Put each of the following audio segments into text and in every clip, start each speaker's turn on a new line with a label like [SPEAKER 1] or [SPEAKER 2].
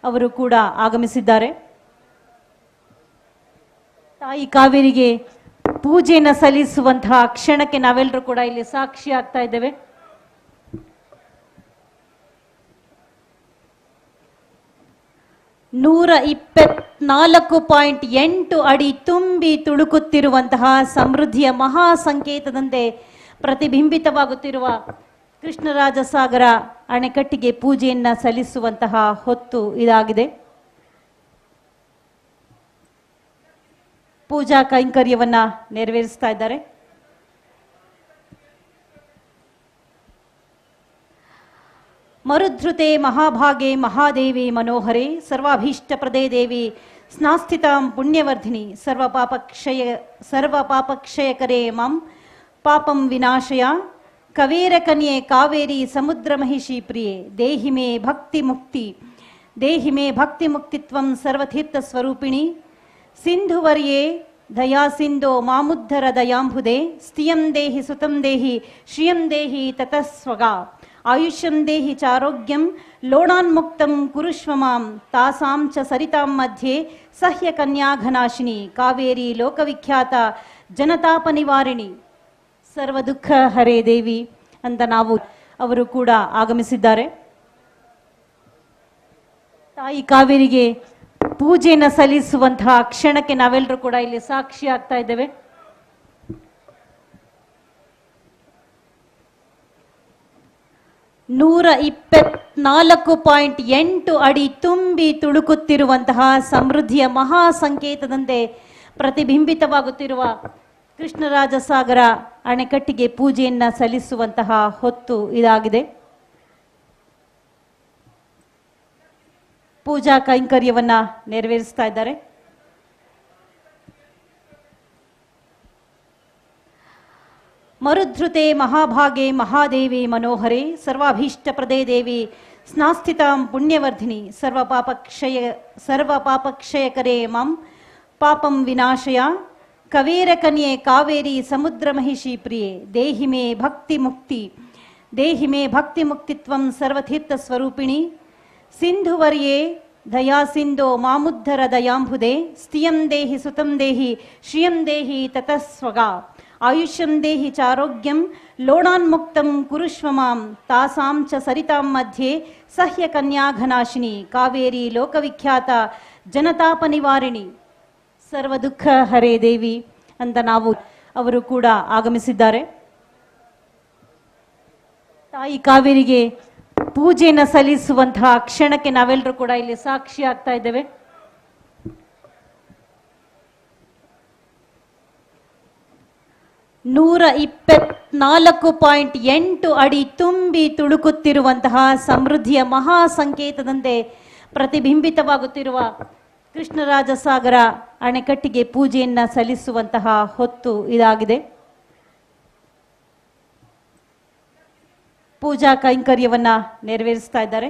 [SPEAKER 1] ಅವರು ಕೂಡ ಆಗಮಿಸಿದ್ದಾರೆ. ತಾಯಿ ಕಾವೇರಿಗೆ ಪೂಜೆಯನ್ನು ಸಲ್ಲಿಸುವಂತಹ ಕ್ಷಣಕ್ಕೆ ನಾವೆಲ್ಲರೂ ಕೂಡ ಇಲ್ಲಿ ಸಾಕ್ಷಿ ಆಗ್ತಾ ಇದ್ದೇವೆ. ನೂರ 24.8 ಅಡಿ ತುಂಬಿ ತುಳುಕುತ್ತಿರುವಂತಹ ಸಮೃದ್ಧಿಯ ಮಹಾ ಸಂಕೇತದಂತೆ ಪ್ರತಿಬಿಂಬಿತವಾಗುತ್ತಿರುವ ಕೃಷ್ಣರಾಜಸಾಗರ ಅಣೆಕಟ್ಟಿಗೆ ಪೂಜೆಯನ್ನ ಸಲ್ಲಿಸುವಂತಹ ಹೊತ್ತು ಇದಾಗಿದೆ. ಪೂಜಾ ಕೈಂಕರ್ಯವನ್ನ ನೆರವೇರಿಸ್ತಾ ಇದ್ದಾರೆ. ಮರುಧೃತೆ ಮಹಾಭಾಗೆ ಮಹಾದೇವಿ ಮನೋಹರೆ ಸರ್ವಾಭೀಷ್ಟಪ್ರದೇ ದೇವಿ ಸ್ನಾಸ್ಥಿತಾಂ ಪುಣ್ಯವರ್ಧಿನಿ ಸರ್ವಪಾಪಕ್ಷಯಕರೇ ಮಾಂ ಪಾಪಂ ವಿನಾಶಯ ಕವೇರಕನ್ಯೆ ಕಾವೇರಿ ಸಮುದ್ರ ಮಹಿಷಿ ಪ್ರಿಯೆ ದೇಹಿ ಮೇ ಭಕ್ತಿ ಮುಕ್ತಿತ್ವಂ ಸರ್ವತೀರ್ಥ ಸ್ವರೂಪಿಣಿ ಸಿಂಧುವರ್ಯೇ ದಯಾ ಸಿಂಧೋ ಮಾಮುದ್ಧರ ದಯಾಂಬುದೆ ಸ್ತಿಯಂ ದೇಹಿ ಸುತಂ ದೇಹಿ ಶ್ರಿಯಂ ದೇಹಿ ತತಸ್ವಗ ಆಯುಷ್ಯಂ ದೇಹಿ ಚಾರೋಗ್ಯಂ ಲೋಣಾನ್ಮುಕ್ತಂ ಕುರುಷ್ವ ಮಾಂ ತಾಸಾಂ ಚ ಸರಿತಾಂ ಮಧ್ಯೆ ಸಹ್ಯ ಕನ್ಯಾಘನಾಶಿನಿ ಕಾವೇರಿ ಲೋಕವಿಖ್ಯಾತ ಜನತಾಪ ನಿವಾರಿಣಿ ಸರ್ವ ದುಃಖ ಹರೇ ದೇವಿ ಅಂತ ಅವರು ಕೂಡ ಆಗಮಿಸಿದ್ದಾರೆ. ತಾಯಿ ಕಾವೇರಿಗೆ ಪೂಜೆಯನ್ನು ಸಲ್ಲಿಸುವಂತಹ ಕ್ಷಣಕ್ಕೆ ನಾವೆಲ್ಲರೂ ಕೂಡ ಇಲ್ಲಿ ಸಾಕ್ಷಿ ಆಗ್ತಾ ಇದ್ದೇವೆ. ನೂರ 24.8 ಅಡಿ ತುಂಬಿ ತುಳುಕುತ್ತಿರುವಂತಹ ಸಮೃದ್ಧಿಯ ಮಹಾ ಸಂಕೇತದಂತೆ ಪ್ರತಿಬಿಂಬಿತವಾಗುತ್ತಿರುವ ಕೃಷ್ಣರಾಜಸಾಗರ ಅಣೆಕಟ್ಟಿಗೆ ಪೂಜೆಯನ್ನ ಸಲ್ಲಿಸುವಂತಹ ಹೊತ್ತು ಇದಾಗಿದೆ. ಪೂಜಾ ಕೈಂಕರ್ಯವನ್ನ ನೆರವೇರಿಸ್ತಾ ಇದ್ದಾರೆ. ಮರುಧೃತೆ ಮಹಾಭಾಗೆ ಮಹಾದೇವಿ ಮನೋಹರೆ ಸರ್ವಾಭೀಷ್ಟಪ್ರದೇ ದೇವಿ ಸ್ನಾಸ್ಥಿತಾಂ ಪುಣ್ಯವರ್ಧಿನಿ ಸರ್ವಪಾಪಕ್ಷಯಕರೇ ಮಾಂ ಪಾಪಂ ವಿನಾಶಯ ಕವೇರಕನ್ಯೆ ಕಾವೇರಿ ಸಮುದ್ರ ಮಹಿಷಿ ಪ್ರಿಯೆ ದೇಹಿ ಮೇ ಭಕ್ತಿ ಮುಕ್ತಿತ್ವಂ ಸರ್ವತೀರ್ಥ ಸ್ವರೂಪಿಣಿ ಸಿಂಧುವರ್ಯೇ ದಯಾ ಸಿಂಧೋ ಮಾಮುದ್ಧರ ದಯಾಂಬುದೆ ಸ್ತಿಯಂ ದೇಹಿ ಸುತಂ ದೇಹಿ ಶ್ರಿಯಂ ದೇಹಿ ತತಸ್ವಗ ಆಯುಷ್ಯಂ ದೇಹಿ ಚಾರೋಗ್ಯಂ ಲೋಣಾನ್ಮುಕ್ತಂ ಕುರುಷ್ವ ಮಾಂ ತಾಸಾಂ ಚ ಸರಿತಾಂ ಮಧ್ಯೆ ಸಹ್ಯ ಕನ್ಯಾಘನಾಶಿನಿ ಕಾವೇರಿ ಲೋಕವಿಖ್ಯಾತ ಜನತಾಪ ನಿವಾರಿಣಿ ಸರ್ವ ದುಃಖ ಹರೇ ದೇವಿ ಅಂತ ಅವರು ಕೂಡ ಆಗಮಿಸಿದ್ದಾರೆ. ತಾಯಿ ಕಾವೇರಿಗೆ ಪೂಜೆಯನ್ನು ಸಲ್ಲಿಸುವಂತಹ ಕ್ಷಣಕ್ಕೆ ನಾವೆಲ್ಲರೂ ಕೂಡ ಇಲ್ಲಿ ಸಾಕ್ಷಿ ಆಗ್ತಾ ಇದ್ದೇವೆ. ನೂರ 24.8 ಅಡಿ ತುಂಬಿ ತುಳುಕುತ್ತಿರುವಂತಹ ಸಮೃದ್ಧಿಯ ಮಹಾ ಸಂಕೇತದಂತೆ ಪ್ರತಿಬಿಂಬಿತವಾಗುತ್ತಿರುವ ಕೃಷ್ಣರಾಜಸಾಗರ ಅಣೆಕಟ್ಟಿಗೆ ಪೂಜೆಯನ್ನ ಸಲ್ಲಿಸುವಂತಹ ಹೊತ್ತು ಇದಾಗಿದೆ. ಪೂಜಾ ಕೈಂಕರ್ಯವನ್ನ ನೆರವೇರಿಸ್ತಾ ಇದ್ದಾರೆ.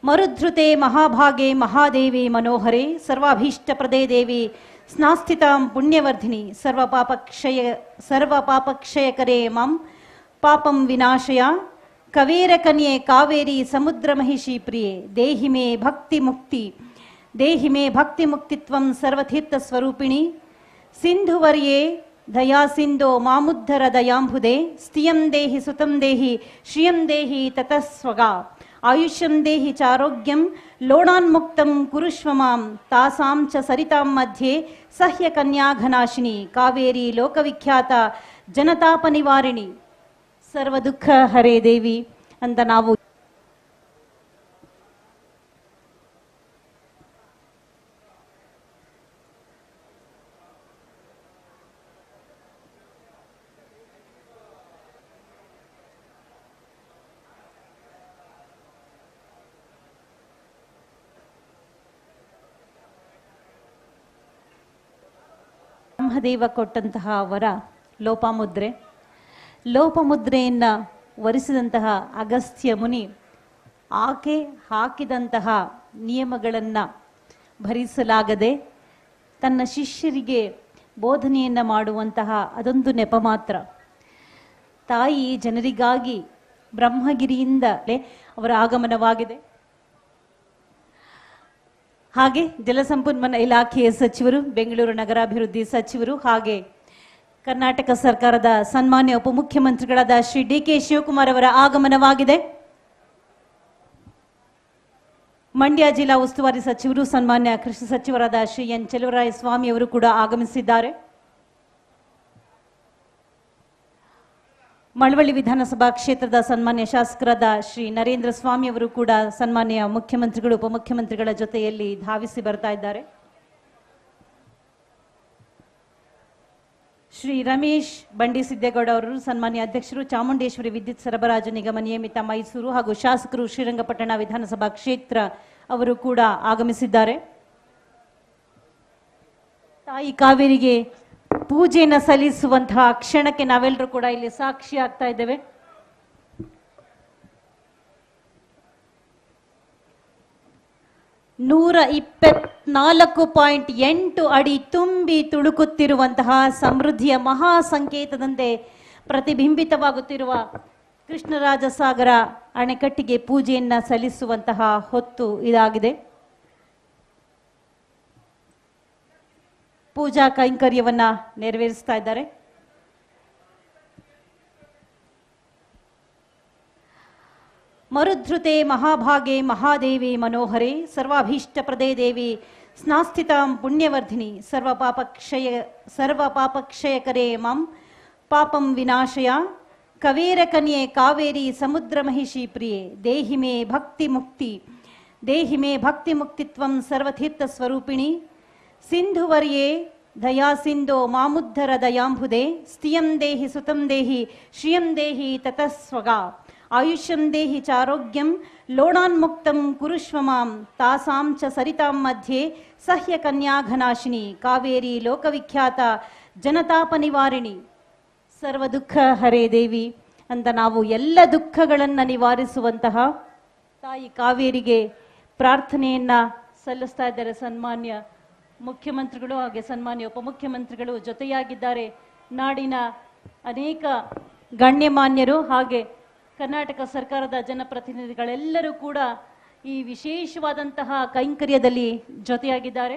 [SPEAKER 1] ಮರುಧೃತೆ ಮಹಾಭಾಗೆ ಮಹಾದೇವಿ ಮನೋಹರೆ ಸರ್ವಾಭೀಷ್ಟಪ್ರದೇ ದೇವಿ ಸ್ನಾಸ್ಥಿತಾಂ ಪುಣ್ಯವರ್ಧಿನಿ ಸರ್ವಪಾಪಕ್ಷಯಕರೇ ಮಾಂ ಪಾಪಂ ವಿನಾಶಯ ಕವೇರಕನ್ಯೆ ಕಾವೇರಿ ಸಮುದ್ರ ಮಹಿಷಿ ಪ್ರಿಯೆ ದೇಹಿ ಮೇ ಭಕ್ತಿ ಮುಕ್ತಿತ್ವಂ ಸರ್ವತೀರ್ಥ ಸ್ವರೂಪಿಣಿ ಸಿಂಧುವರ್ಯೇ ದಯಾ ಸಿಂಧೋ ಮಾಮುದ್ಧರ ದಯಾಂಬುದೆ ಸ್ತಿಯಂ ದೇಹಿ ಸುತಂ ದೇಹಿ ಶ್ರಿಯಂ ದೇಹಿ ತತಸ್ವಗ ಆಯುಷ್ಯಂ ದೇಹಿ ಚಾರೋಗ್ಯಂ ಲೋಣಾನ್ಮುಕ್ತಂ ಕುರುಷ್ವ ಮಾಂ ತಾಸಾಂ ಚ ಸರಿತಾಂ ಮಧ್ಯೆ ಸಹ್ಯ ಕನ್ಯಾಘನಾಶಿನಿ ಕಾವೇರಿ ಲೋಕವಿಖ್ಯಾತ ಜನತಾಪ ನಿವಾರಿಣಿ ಸರ್ವ ದುಃಖ ಹರೇ ದೇವಿ ಅಂತ ಬ್ರಹ್ಮದೇವ ಕೊಟ್ಟಂತಹ ವರ ಲೋಪಮುದ್ರೆಯನ್ನು ವರಿಸಿದಂತಹ ಅಗಸ್ತ್ಯ ಮುನಿ ಆಕೆ ಹಾಕಿದಂತಹ ನಿಯಮಗಳನ್ನು ಭರಿಸಲಾಗದೆ ತನ್ನ ಶಿಷ್ಯರಿಗೆ ಬೋಧನೆಯನ್ನು ಮಾಡುವಂತಹ ಅದೊಂದು ನೆಪ ಮಾತ್ರ. ತಾಯಿ ಜನರಿಗಾಗಿ ಬ್ರಹ್ಮಗಿರಿಯಿಂದಲೇ ಅವರ ಆಗಮನವಾಗಿದೆ. ಹಾಗೆ ಜಲಸಂಪನ್ಮೂಲ ಇಲಾಖೆಯ ಸಚಿವರು, ಬೆಂಗಳೂರು ನಗರಾಭಿವೃದ್ಧಿ ಸಚಿವರು, ಹಾಗೆ ಕರ್ನಾಟಕ ಸರ್ಕಾರದ ಸನ್ಮಾನ್ಯ ಉಪಮುಖ್ಯಮಂತ್ರಿಗಳಾದ ಶ್ರೀ ಡಿ.ಕೆ. ಶಿವಕುಮಾರ್ ಅವರ ಆಗಮನವಾಗಿದೆ. ಮಂಡ್ಯ ಜಿಲ್ಲಾ ಉಸ್ತುವಾರಿ ಸಚಿವರು, ಸನ್ಮಾನ್ಯ ಕೃಷಿ ಸಚಿವರಾದ ಶ್ರೀ ಎನ್. ಚೆಲುವರಾಯಸ್ವಾಮಿ ಅವರು ಕೂಡ ಆಗಮಿಸಿದ್ದಾರೆ. ಮಳವಳ್ಳಿ ವಿಧಾನಸಭಾ ಕ್ಷೇತ್ರದ ಸನ್ಮಾನ್ಯ ಶಾಸಕರಾದ ಶ್ರೀ ನರೇಂದ್ರ ಸ್ವಾಮಿ ಅವರು ಕೂಡ ಸನ್ಮಾನ್ಯ ಮುಖ್ಯಮಂತ್ರಿಗಳು, ಉಪಮುಖ್ಯಮಂತ್ರಿಗಳ ಜೊತೆಯಲ್ಲಿ ಧಾವಿಸಿ ಬರ್ತಾ ಇದ್ದಾರೆ. ಶ್ರೀ ರಮೇಶ್ ಬಂಡಿಸಿದ್ದೇಗೌಡ ಅವರು, ಸನ್ಮಾನ್ಯ ಅಧ್ಯಕ್ಷರು, ಚಾಮುಂಡೇಶ್ವರಿ ವಿದ್ಯುತ್ ಸರಬರಾಜು ನಿಗಮ ನಿಯಮಿತ ಮೈಸೂರು ಹಾಗೂ ಶಾಸಕರು ಶ್ರೀರಂಗಪಟ್ಟಣ ವಿಧಾನಸಭಾ ಕ್ಷೇತ್ರ ಅವರು ಕೂಡ ಆಗಮಿಸಿದ್ದಾರೆ. ತಾಯಿ ಕಾವೇರಿಗೆ ಪೂಜೆಯನ್ನು ಸಲ್ಲಿಸುವಂತಹ ಕ್ಷಣಕ್ಕೆ ನಾವೆಲ್ಲರೂ ಕೂಡ ಇಲ್ಲಿ ಸಾಕ್ಷಿ ಆಗ್ತಾ ಇದ್ದೇವೆ. ನೂರ 24.8 ಅಡಿ ತುಂಬಿ ತುಳುಕುತ್ತಿರುವಂತಹ ಸಮೃದ್ಧಿಯ ಮಹಾ ಸಂಕೇತದಂತೆ ಪ್ರತಿಬಿಂಬಿತವಾಗುತ್ತಿರುವ ಕೃಷ್ಣರಾಜಸಾಗರ ಅಣೆಕಟ್ಟಿಗೆ ಪೂಜೆಯನ್ನ ಸಲ್ಲಿಸುವಂತಹ ಹೊತ್ತು ಇದಾಗಿದೆ. ಪೂಜಾ ಕೈಂಕರ್ಯವನ್ನ ನೆರವೇರಿಸ್ತಾ ಇದ್ದಾರೆ. ಮರುಧೃತೆ ಮಹಾಭಾಗೆ ಮಹಾದೇವಿ ಮನೋಹರೆ ಸರ್ವಾಭೀಷ್ಟಪ್ರದೇ ದೇವಿ ಸ್ನಾಸ್ಥಿತಾಂ ಪುಣ್ಯವರ್ಧಿನಿ ಸರ್ವಪಾಪಕ್ಷಯಕರೇ ಮಾಂ ಪಾಪಂ ವಿನಾಶಯ ಕವೇರಕನ್ಯೆ ಕಾವೇರಿ ಸಮುದ್ರ ಮಹಿಷಿ ಪ್ರಿಯೆ ದೇಹಿ ಮೇ ಭಕ್ತಿ ಮುಕ್ತಿತ್ವಂ ಸರ್ವತೀರ್ಥ ಸ್ವರೂಪಿಣಿ ಸಿಂಧುವರ್ಯೇ ದಯಾ ಸಿಂಧೋ ಮಾಮುದ್ಧರ ದಯಾಂಬುದೆ ಸ್ಥಿಯಂ ದೇಹಿ ಸುತಂ ದೇಹಿ ಶ್ರಿಯಂ ದೇಹಿ ತತಸ್ವಗ ಆಯುಷ್ಯಂ ದೇಹಿ ಚಾರೋಗ್ಯಂ ಲೋಣಾನ್ಮುಕ್ತಂ ಕುರುಷ್ವ ಮಾಂ ತಾಸಾಂ ಚ ಸರಿತಾಂ ಮಧ್ಯೆ ಸಹ್ಯ ಕನ್ಯಾಘನಾಶಿನಿ ಕಾವೇರಿ ಲೋಕವಿಖ್ಯಾತ ಜನತಾಪ ನಿವಾರಿಣಿ ಸರ್ವ ದುಃಖ ಹರೇ ದೇವಿ ಅಂತ ನಾವು ಎಲ್ಲ ದುಃಖಗಳನ್ನು ನಿವಾರಿಸುವಂತಹ ತಾಯಿ ಕಾವೇರಿಗೆ ಪ್ರಾರ್ಥನೆಯನ್ನ ಸಲ್ಲಿಸ್ತಾ ಇದ್ದಾರೆ. ಸನ್ಮಾನ್ಯ ಮುಖ್ಯಮಂತ್ರಿಗಳು ಹಾಗೆ ಸನ್ಮಾನ್ಯ ಉಪಮುಖ್ಯಮಂತ್ರಿಗಳು ಜೊತೆಯಾಗಿದ್ದಾರೆ. ನಾಡಿನ ಅನೇಕ ಗಣ್ಯಮಾನ್ಯರು ಹಾಗೆ ಕರ್ನಾಟಕ ಸರ್ಕಾರದ ಜನಪ್ರತಿನಿಧಿಗಳೆಲ್ಲರೂ ಕೂಡ ಈ ವಿಶೇಷವಾದಂತಹ ಕೈಂಕರ್ಯದಲ್ಲಿ ಜೊತೆಯಾಗಿದ್ದಾರೆ.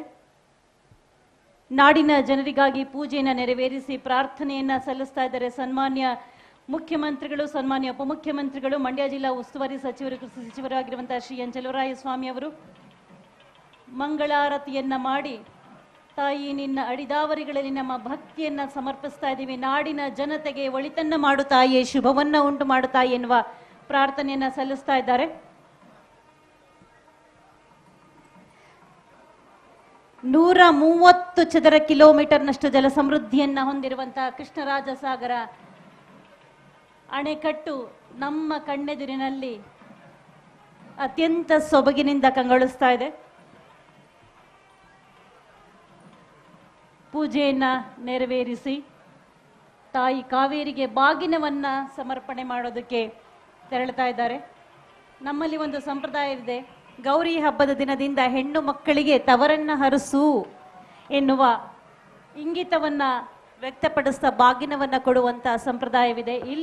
[SPEAKER 1] ನಾಡಿನ ಜನರಿಗಾಗಿ ಪೂಜೆಯನ್ನು ನೆರವೇರಿಸಿ ಪ್ರಾರ್ಥನೆಯನ್ನ ಸಲ್ಲಿಸ್ತಾ ಇದ್ದಾರೆ. ಸನ್ಮಾನ್ಯ ಮುಖ್ಯಮಂತ್ರಿಗಳು, ಸನ್ಮಾನ್ಯ ಉಪಮುಖ್ಯಮಂತ್ರಿಗಳು, ಮಂಡ್ಯ ಜಿಲ್ಲಾ ಉಸ್ತುವಾರಿ ಸಚಿವರು, ಕೃಷಿ ಸಚಿವರಾಗಿರುವಂತಹ ಶ್ರೀ ಎನ್. ಚೆಲುವರಾಯಸ್ವಾಮಿ ಅವರು ಮಂಗಳಾರತಿಯನ್ನ ಮಾಡಿ, ತಾಯಿ ನಿನ್ನ ಅಡಿದಾವರಿಗಳಲ್ಲಿ ನಮ್ಮ ಭಕ್ತಿಯನ್ನ ಸಮರ್ಪಿಸ್ತಾ ಇದ್ದೀವಿ, ನಾಡಿನ ಜನತೆಗೆ ಒಳಿತನ್ನ ಮಾಡು ತಾಯಿಯೇ, ಶುಭವನ್ನ ಉಂಟು ಮಾಡು ತಾಯಿ ಎನ್ನುವ ಪ್ರಾರ್ಥನೆಯನ್ನ ಸಲ್ಲಿಸ್ತಾ ಇದ್ದಾರೆ. 130 ಚದರ ಕಿಲೋಮೀಟರ್ನಷ್ಟು ಜಲ ಸಮೃದ್ಧಿಯನ್ನ ಹೊಂದಿರುವಂತಹ ಕೃಷ್ಣರಾಜಸಾಗರ ಅಣೆಕಟ್ಟು ನಮ್ಮ ಕಣ್ಣೆದುರಿನಲ್ಲಿ ಅತ್ಯಂತ ಸೊಬಗಿನಿಂದ ಕಂಗೊಳಿಸ್ತಾ ಇದೆ. ಪೂಜೆಯನ್ನ ನೆರವೇರಿಸಿ ತಾಯಿ ಕಾವೇರಿಗೆ ಬಾಗಿನವನ್ನ ಸಮರ್ಪಣೆ ಮಾಡೋದಕ್ಕೆ ತೆರಳುತ್ತಾ ಇದ್ದಾರೆ. ನಮ್ಮಲ್ಲಿ ಒಂದು ಸಂಪ್ರದಾಯ ಇದೆ, ಗೌರಿ ಹಬ್ಬದ ದಿನದಿಂದ ಹೆಣ್ಣು ಮಕ್ಕಳಿಗೆ ತವರನ್ನ ಹರಸು ಎನ್ನುವ ಇಂಗಿತವನ್ನ ವ್ಯಕ್ತಪಡಿಸ್ತಾ ಬಾಗಿನವನ್ನ ಕೊಡುವಂತ ಸಂಪ್ರದಾಯವಿದೆ.